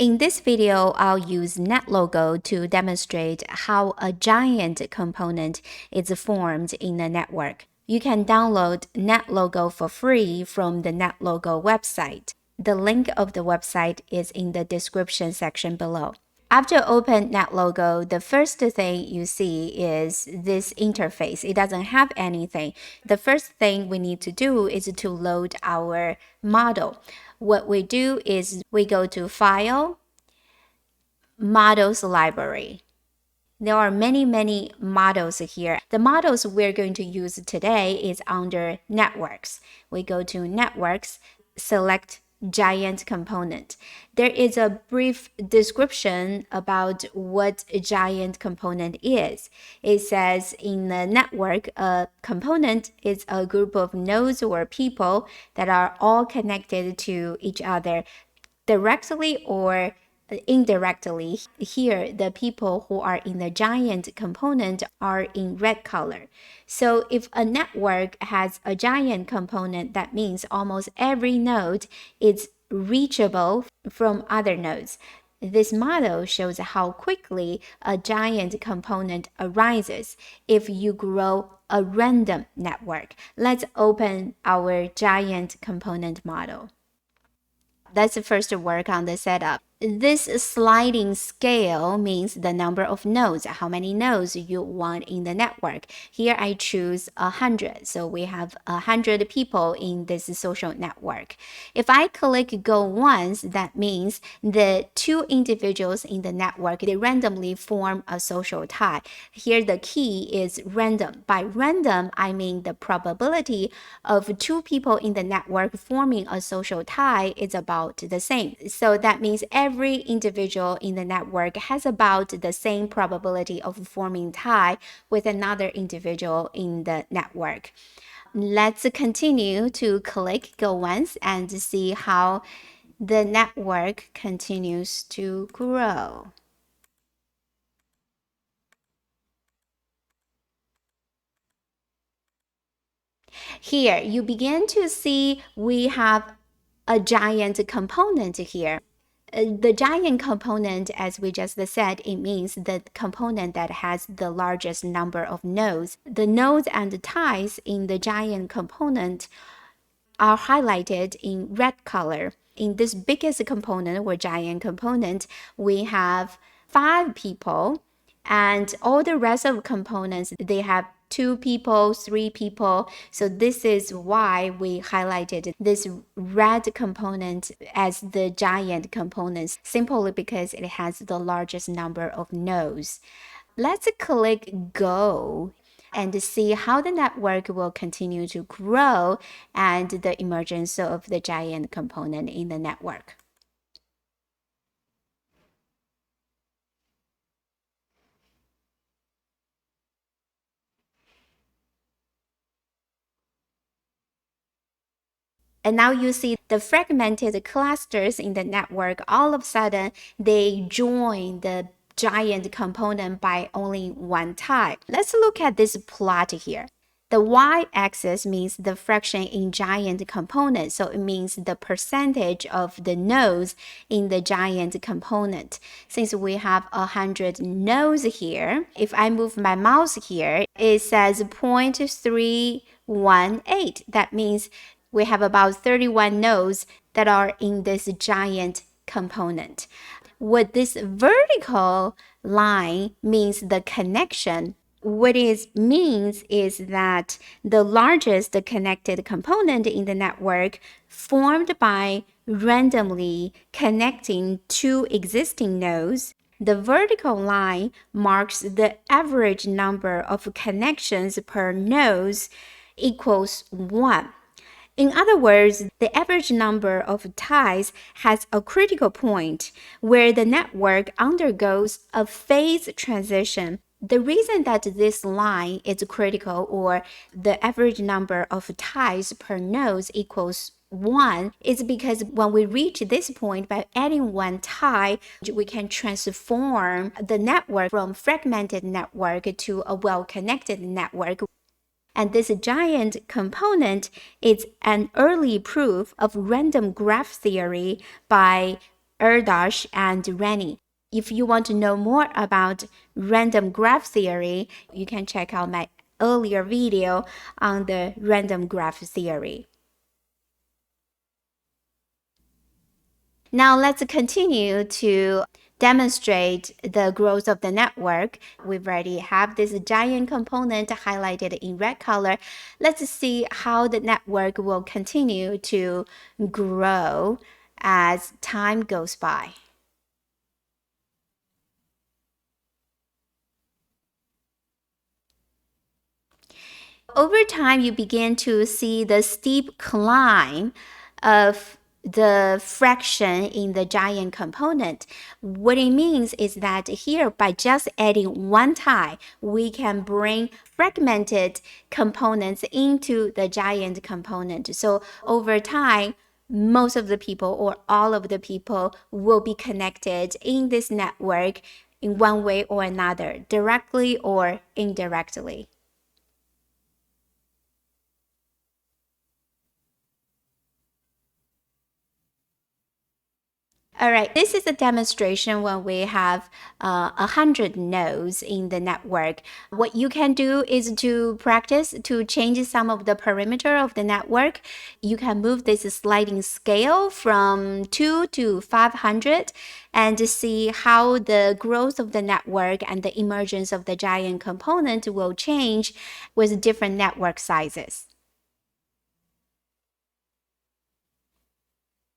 In this video, I'll use NetLogo to demonstrate how a giant component is formed in a network. You can download NetLogo for free from the NetLogo website. The link of the website is in the description section below. After open NetLogo, the first thing you see is this interface. It doesn't have anything. The first thing we need to do is to load our model. What we do is we go to File, Models Library. There are many models here. The models we're going to use today is under Networks. We go to Networks, select Giant Component. There is a brief description about what a giant component is. It says in the network, a component is a group of nodes or people that are all connected to each other directly or indirectly. Here, the people who are in the giant component are in red color. So if a network has a giant component, that means almost every node is reachable from other nodes. This model shows how quickly a giant component arises if you grow a random network. Let's open our giant component model. Let's first work on the setup. This sliding scale means the number of nodes, how many nodes you want in the network. Here I choose 100, so we have 100 people in this social network. If I click go once, that means the two individuals in the network, they randomly form a social tie. Here the key is random. By random, I mean the probability of two people in the network forming a social tie is about the same. So that means every individual in the network has about the same probability of forming tie with another individual in the network. Let's continue to click go once and see how the network continues to grow. Here, you begin to see we have a giant component here. The giant component, as we just said, it means the component that has the largest number of nodes. The nodes and the ties in the giant component are highlighted in red color. In this biggest component or giant component, we have 5 people, and all the rest of components, they have 2 people, 3 people. So this is why we highlighted this red component as the giant component, simply because it has the largest number of nodes. Let's click go and see how the network will continue to grow and the emergence of the giant component in the network. And now you see the fragmented clusters in the network, all of a sudden, they join the giant component by only one tie. Let's look at this plot here. The y-axis means the fraction in giant component, so it means the percentage of the nodes in the giant component. Since we have 100 nodes here, if I move my mouse here, it says 0.318. That means we have about 31 nodes that are in this giant component. What this vertical line means the connection. What it means is that the largest connected component in the network formed by randomly connecting two existing nodes. The vertical line marks the average number of connections per nodes equals 1. In other words, the average number of ties has a critical point where the network undergoes a phase transition. The reason that this line is critical, or the average number of ties per node equals 1, is because when we reach this point, by adding one tie, we can transform the network from fragmented network to a well-connected network. And this giant component is an early proof of random graph theory by Erdős and Renyi. If you want to know more about random graph theory, you can check out my earlier video on the random graph theory. Now let's continue to demonstrate the growth of the network. We've already have this giant component highlighted in red color. Let's see how the network will continue to grow as time goes by. Over time, you begin to see the steep climb of the fraction in the giant component. What it means is that here, by just adding one tie, we can bring fragmented components into the giant component. So over time, most of the people or all of the people will be connected in this network in one way or another, directly or indirectly. All right, this is a demonstration when we have 100 nodes in the network. What you can do is to practice to change some of the perimeter of the network. You can move this sliding scale from 2 to 500 and see how the growth of the network and the emergence of the giant component will change with different network sizes.